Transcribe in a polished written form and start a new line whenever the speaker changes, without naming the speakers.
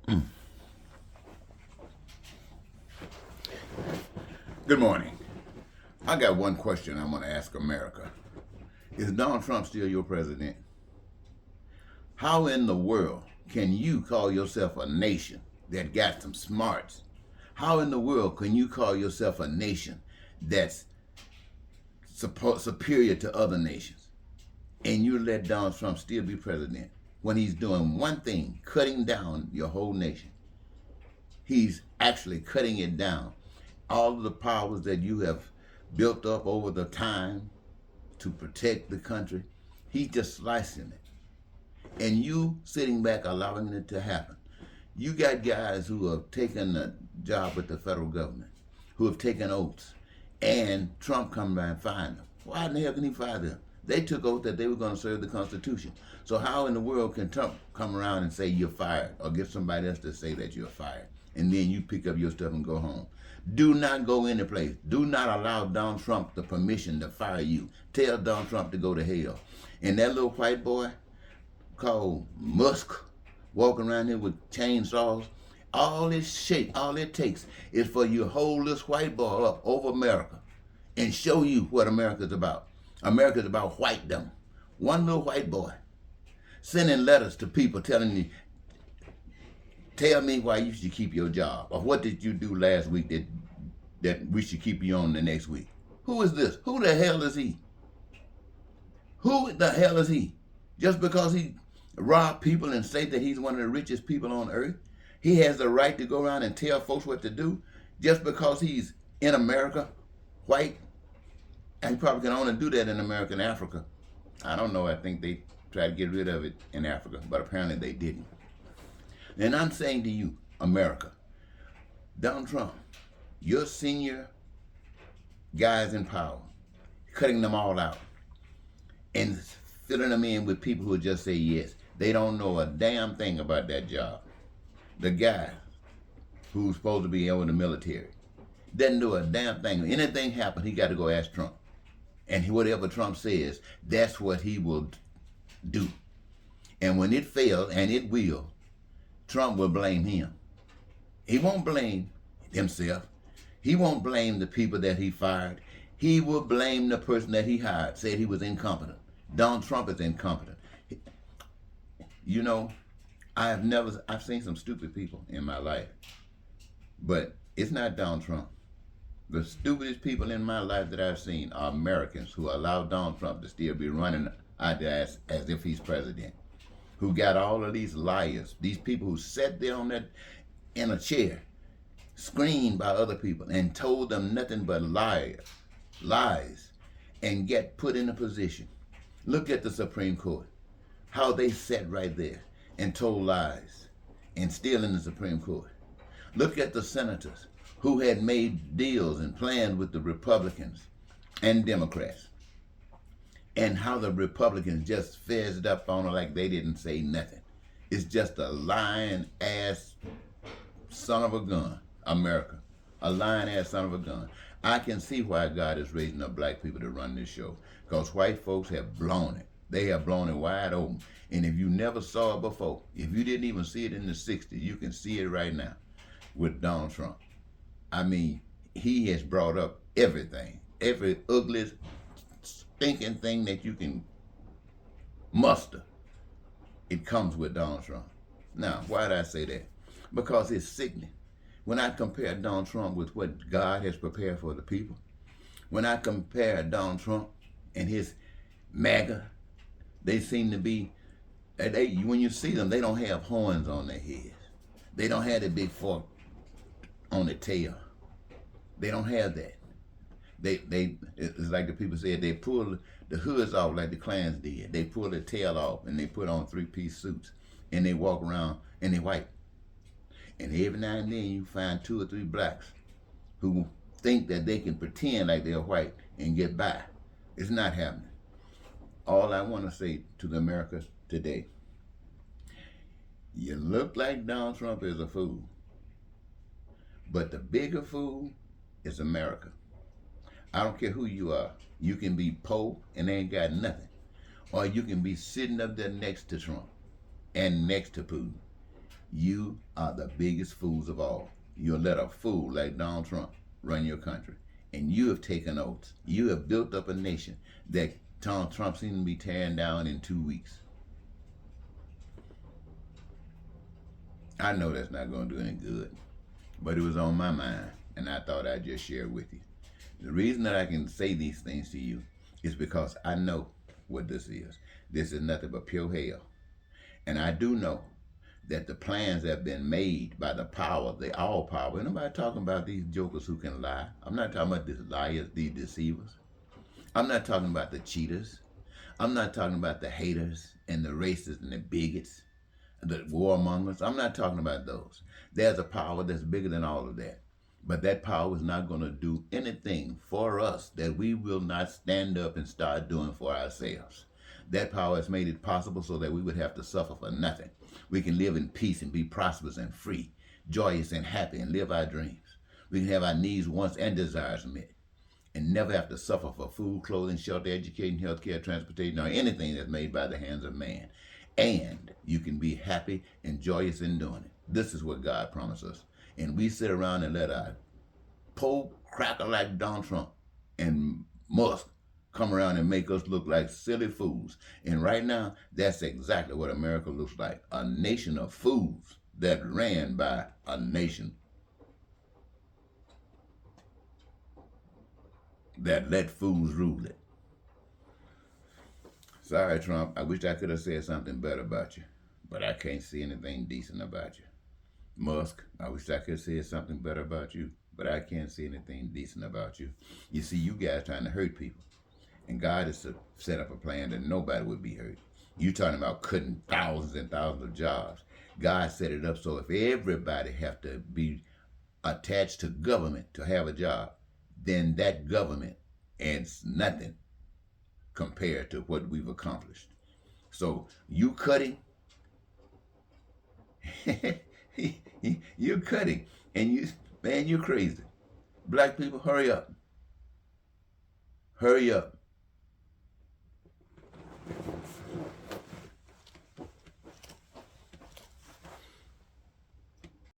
Good morning. I got one question I'm going to ask America. Is Donald Trump still your president? How in the world can you call yourself a nation that got some smarts? How in the world can you call yourself a nation that's superior to other nations? And you let Donald Trump still be president when he's doing one thing, cutting down your whole nation. He's actually cutting it down. All of the powers that you have built up over the time to protect the country, he's just slicing it. And you sitting back allowing it to happen. You got guys who have taken a job with the federal government, who have taken oaths, and Trump come by and find them. Why in the hell can he fire them? They took oath that they were going to serve the Constitution. So how in the world can Trump come around and say you're fired, or get somebody else to say that you're fired, and then you pick up your stuff and go home? Do not go any place. Do not allow Donald Trump the permission to fire you. Tell Donald Trump to go to hell. And that little white boy called Musk walking around here with chainsaws, all this shit, all it takes is for you to hold this white boy up over America and show you what America's about. America's about whitedom. One little white boy sending letters to people telling you, tell me why you should keep your job, or what did you do last week that we should keep you on the next week. Who is this? Who the hell is he? Who the hell is he? Just because he robbed people and say that he's one of the richest people on earth, he has the right to go around and tell folks what to do just because he's in America, white, and he probably can only do that in America and Africa. I don't know. I think they tried to get rid of it in Africa, but apparently they didn't. And I'm saying to you, America, Donald Trump, your senior guys in power, cutting them all out and filling them in with people who just say yes. They don't know a damn thing about that job. The guy who's supposed to be over the military doesn't do a damn thing. When anything happens, he got to go ask Trump. And whatever Trump says, that's what he will do. And when it fails, and it will, Trump will blame him. He won't blame himself. He won't blame the people that he fired. He will blame the person that he hired, said he was incompetent. Donald Trump is incompetent. You know, I've seen some stupid people in my life, but it's not Donald Trump. The stupidest people in my life that I've seen are Americans who allow Donald Trump to still be running out there as if he's president, who got all of these liars, these people who sat there in a chair, screened by other people and told them nothing but lies, and get put in a position. Look at the Supreme Court, how they sat right there and told lies and still in the Supreme Court. Look at the senators who had made deals and plans with the Republicans and Democrats, and how the Republicans just fizzed up on it like they didn't say nothing. It's just a lying ass son of a gun, America. A lying ass son of a gun. I can see why God is raising up black people to run this show, because white folks have blown it. They have blown it wide open. And if you never saw it before, if you didn't even see it in the 60s, you can see it right now with Donald Trump. I mean, he has brought up everything, every ugly, stinking thing that you can muster. It comes with Donald Trump. Now, why did I say that? Because it's sickening. When I compare Donald Trump with what God has prepared for the people, when I compare Donald Trump and his MAGA, they seem to be, when you see them, they don't have horns on their heads. They don't have the big fork on the tail. They don't have that. It's like the people said, they pull the hoods off like the Klans did. They pull the tail off and they put on 3-piece suits and they walk around and they white. And every now and then you find 2 or 3 blacks who think that they can pretend like they're white and get by. It's not happening. All I want to say to the America today, you look like Donald Trump is a fool, but the bigger fool is America. I don't care who you are. You can be poor and ain't got nothing, or you can be sitting up there next to Trump and next to Putin. You are the biggest fools of all. You'll let a fool like Donald Trump run your country. And you have taken oaths. You have built up a nation that Donald Trump seems to be tearing down in 2 weeks. I know that's not going to do any good, but it was on my mind, and I thought I'd just share it with you. The reason that I can say these things to you is because I know what this is. This is nothing but pure hell. And I do know that the plans have been made by the power, the all power. Ain't nobody talking about these jokers who can lie. I'm not talking about these liars, these deceivers. I'm not talking about the cheaters. I'm not talking about the haters and the racists and the bigots, the warmongers. I'm not talking about those. There's a power that's bigger than all of that. But that power is not going to do anything for us that we will not stand up and start doing for ourselves. That power has made it possible so that we would have to suffer for nothing. We can live in peace and be prosperous and free, joyous and happy, and live our dreams. We can have our needs, wants, and desires met, and never have to suffer for food, clothing, shelter, education, health care, transportation, or anything that's made by the hands of man. And you can be happy and joyous in doing it. This is what God promised us. And we sit around and let our Pope cracker like Donald Trump and Musk come around and make us look like silly fools. And right now, that's exactly what America looks like. A nation of fools that ran by a nation that let fools rule it. Sorry, Trump. I wish I could have said something better about you, but I can't see anything decent about you. Musk, I wish I could have said something better about you, but I can't see anything decent about you. You see, you guys trying to hurt people. And God has set up a plan that nobody would be hurt. You talking about cutting thousands and thousands of jobs. God set it up so if everybody have to be attached to government to have a job, then that government adds nothing compared to what we've accomplished. So you cutting, you're cutting, and you're crazy. Black people, hurry up. Hurry up.